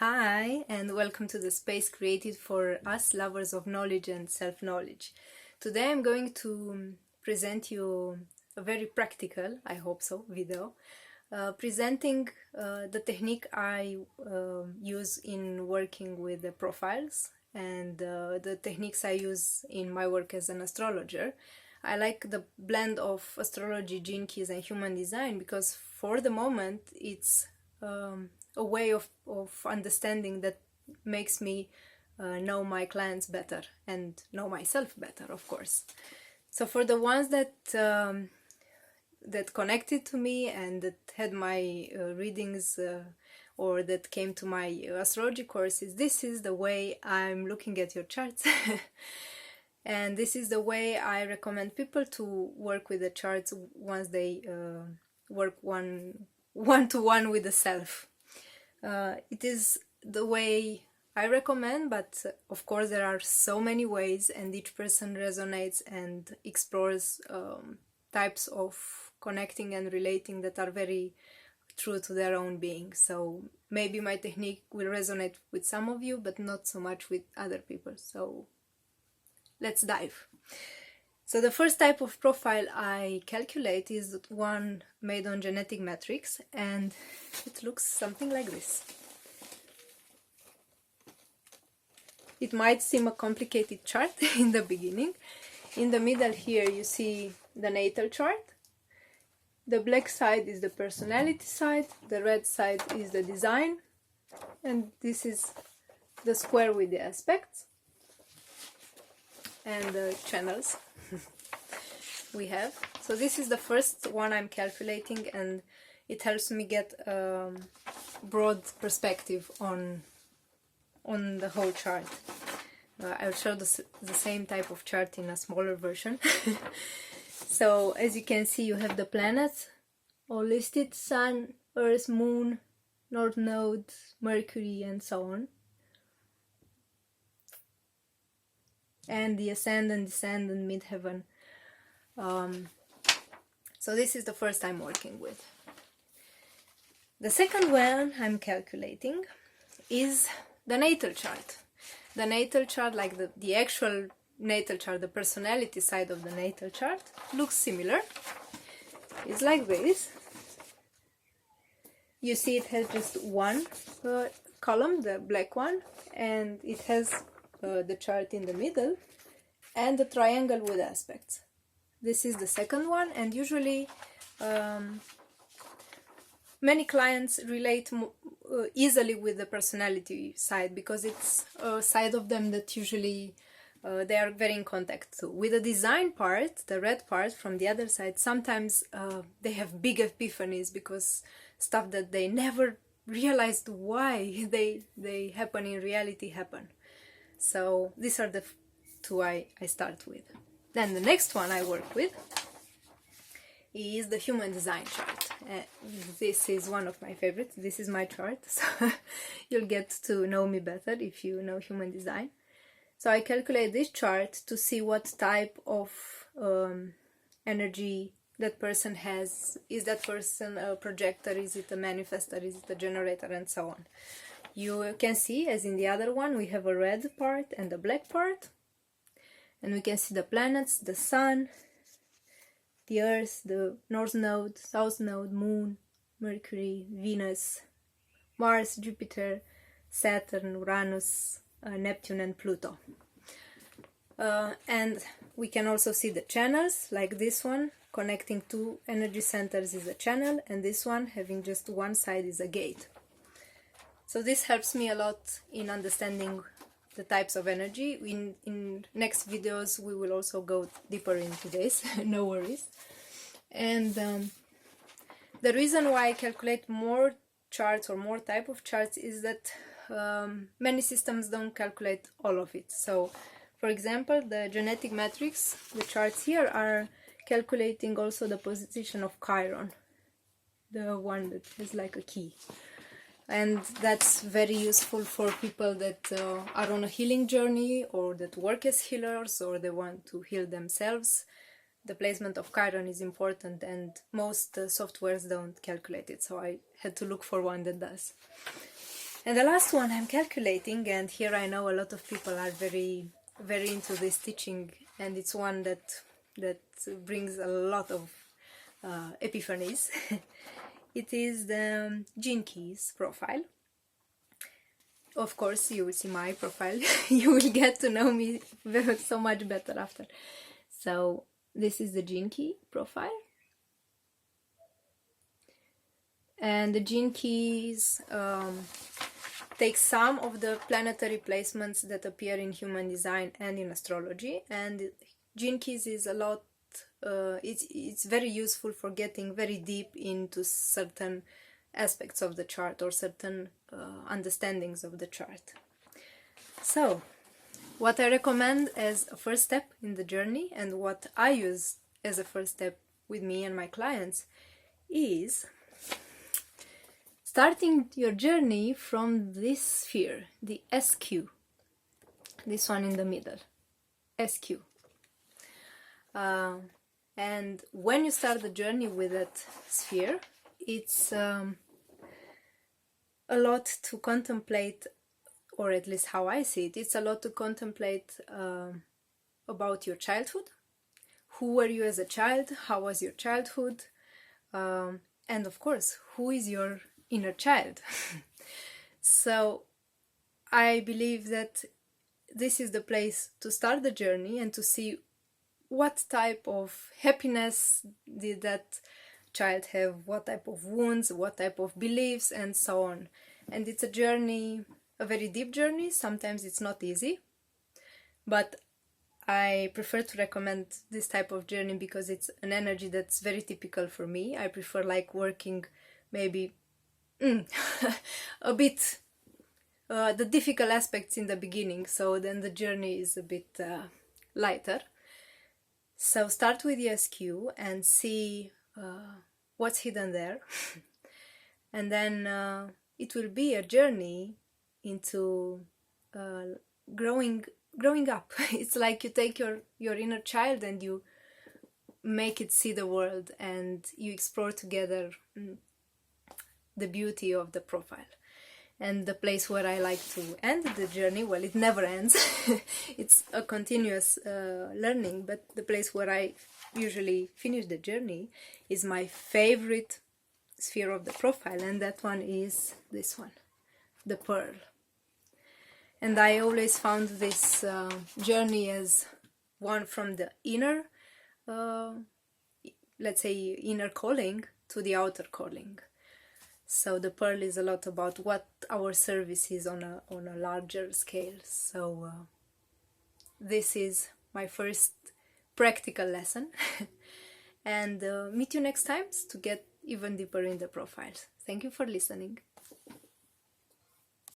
Hi, and welcome to the space created for us lovers of knowledge and self-knowledge. Today I'm going to present you a very practical, I hope so, video presenting the technique I use in working with the profiles and the techniques I use in my work as an astrologer. I like the blend of astrology, Jinkies and human design because for the moment it's a way of understanding that makes me know my clients better and know myself better, of course. So for the ones that that connected to me and that had my readings or that came to my astrology courses, this is the way I'm looking at your charts. And this is the way I recommend people to work with the charts once they work one-to-one with the self. It is the way I recommend, but of course there are so many ways and each person resonates and explores types of connecting and relating that are very true to their own being. So maybe my technique will resonate with some of you, but not so much with other people. So let's dive. So the first type of profile I calculate is one made on genetic metrics, and it looks something like this. It might seem a complicated chart in the beginning. In the middle here you see the natal chart. The black side is the personality side, the red side is the design, and this is the square with the aspects and the channels we have. So this is the first one I'm calculating, and it helps me get a broad perspective on the whole chart. I'll show the same type of chart in a smaller version. So as you can see, you have the planets all listed: Sun, Earth, Moon, North Node, Mercury, and so on. And the ascendant, descendant, midheaven. So this is the first I'm working with. The second one I'm calculating is the natal chart. The natal chart, like the actual natal chart, the personality side of the natal chart, looks similar. It's like this. You see it has just one column, the black one, and it has the chart in the middle and the triangle with aspects. This is the second one, and usually many clients relate easily with the personality side because it's a side of them that usually they are very in contact to. With the design part, the red part from the other side, sometimes they have big epiphanies because stuff that they never realized why they happen in reality happen. So these are the two I start with. Then the next one I work with is the human design chart. This is one of my favorites. This is my chart, so you'll get to know me better if you know human design. So I calculate this chart to see what type of energy that person has. Is that person a projector? Is it a manifestor? Is it a generator? And so on. You can see, as in the other one, we have a red part and a black part. And we can see the planets, the Sun, the Earth, the North Node, South Node, Moon, Mercury, Venus, Mars, Jupiter, Saturn, Uranus, Neptune and Pluto. And we can also see the channels, like this one, connecting two energy centers is a channel, and this one, having just one side, is a gate. So this helps me a lot in understanding the types of energy. In next videos we will also go deeper into this, no worries. And the reason why I calculate more charts or more type of charts is that many systems don't calculate all of it. So for example, the genetic metrics, the charts here are calculating also the position of Chiron, the one that is like a key. And that's very useful for people that are on a healing journey or that work as healers or they want to heal themselves. The placement of Chiron is important, and most softwares don't calculate it, so I had to look for one that does. And the last one I'm calculating, and here I know a lot of people are very into this teaching, and it's one that brings a lot of epiphanies. It is the Jinkies profile. Of course, you will see my profile. You will get to know me so much better after. So this is the Jinky profile. And the Jinkies take some of the planetary placements that appear in human design and in astrology. And Jinkies is a lot, it's very useful for getting very deep into certain aspects of the chart or certain understandings of the chart. So, what I recommend as a first step in the journey, and what I use as a first step with me and my clients, is starting your journey from this sphere, the SQ, this one in the middle, SQ. And when you start the journey with that sphere, it's a lot to contemplate, or at least how I see it, it's a lot to contemplate about your childhood. Who were you as a child? How was your childhood? And of course, who is your inner child? So I believe that this is the place to start the journey and to see what type of happiness did that child have, what type of wounds, what type of beliefs, and so on. And it's a journey, a very deep journey. Sometimes it's not easy, but I prefer to recommend this type of journey because it's an energy that's very typical for me. I prefer like working maybe a bit the difficult aspects in the beginning, so then the journey is a bit lighter. So start with the SQ and see what's hidden there. And then it will be a journey into growing up. It's like you take your inner child and you make it see the world, and you explore together the beauty of the profile. And the place where I like to end the journey, well, it never ends. It's a continuous learning, but the place where I usually finish the journey is my favorite sphere of the profile, and that one is this one, the pearl. And I always found this journey as one from the inner, let's say, inner calling to the outer calling. So the pearl is a lot about what our service is on a larger scale. So this is my first practical lesson. And meet you next time to get even deeper in the profiles. Thank you for listening.